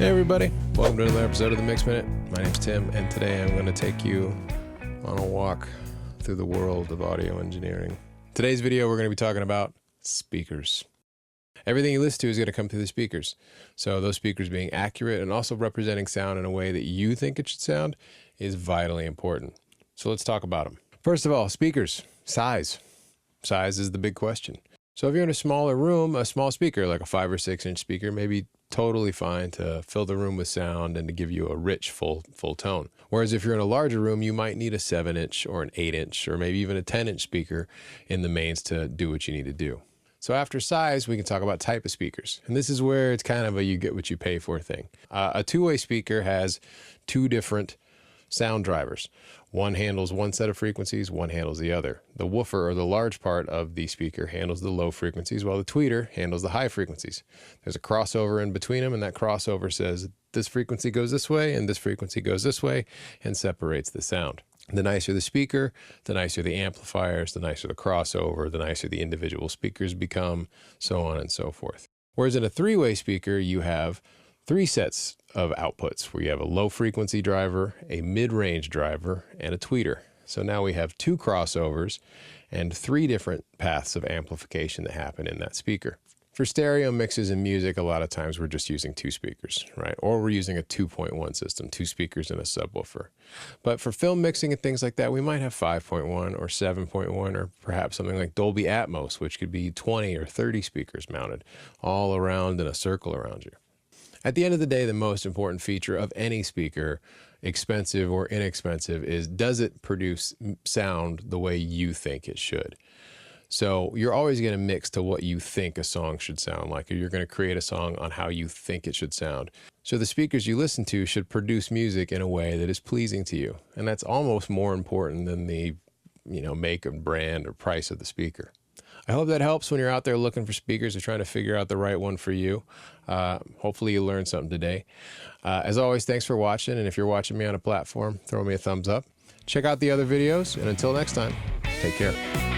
Hey everybody, welcome to another episode of the Mix Minute. My name's Tim, and today I'm going to take you on a walk through the world of audio engineering. Today's video we're going to be talking about speakers. Everything you listen to is going to come through the speakers. So those speakers being accurate and also representing sound in a way that you think it should sound is vitally important. So let's talk about them. First of all, speakers, size. Size is the big question. So if you're in a smaller room, a small speaker, like a 5 or 6 inch speaker, may be totally fine to fill the room with sound and to give you a rich, full tone. Whereas if you're in a larger room, you might need a 7 inch or an 8 inch or maybe even a 10 inch speaker in the mains to do what you need to do. So after size, we can talk about type of speakers. And this is where it's kind of a you get what you pay for thing. A two-way speaker has 2 different sound drivers. One handles one set of frequencies, one handles the other. The woofer, or the large part of the speaker, handles the low frequencies, while the tweeter handles the high frequencies. There's a crossover in between them, and that crossover says this frequency goes this way and this frequency goes this way, and separates the sound. The nicer the speaker, the nicer the amplifiers, the nicer the crossover, the nicer the individual speakers become, so on and so forth. Whereas in a 3-way speaker, you have 3 sets of outputs where you have a low frequency driver, a mid-range driver, and a tweeter. So now we have 2 crossovers and 3 different paths of amplification that happen in that speaker. For stereo mixes and music, a lot of times we're just using 2 speakers, right? Or we're using a 2.1 system, 2 speakers and a subwoofer. But for film mixing and things like that, we might have 5.1 or 7.1 or perhaps something like Dolby Atmos, which could be 20 or 30 speakers mounted all around in a circle around you. At the end of the day, the most important feature of any speaker, expensive or inexpensive, is does it produce sound the way you think it should? So you're always going to mix to what you think a song should sound like, or you're going to create a song on how you think it should sound. So the speakers you listen to should produce music in a way that is pleasing to you. And that's almost more important than the, make and brand or price of the speaker. I hope that helps when you're out there looking for speakers or trying to figure out the right one for you. Hopefully you learned something today. As always, thanks for watching. And if you're watching me on a platform, throw me a thumbs up. Check out the other videos. And until next time, take care.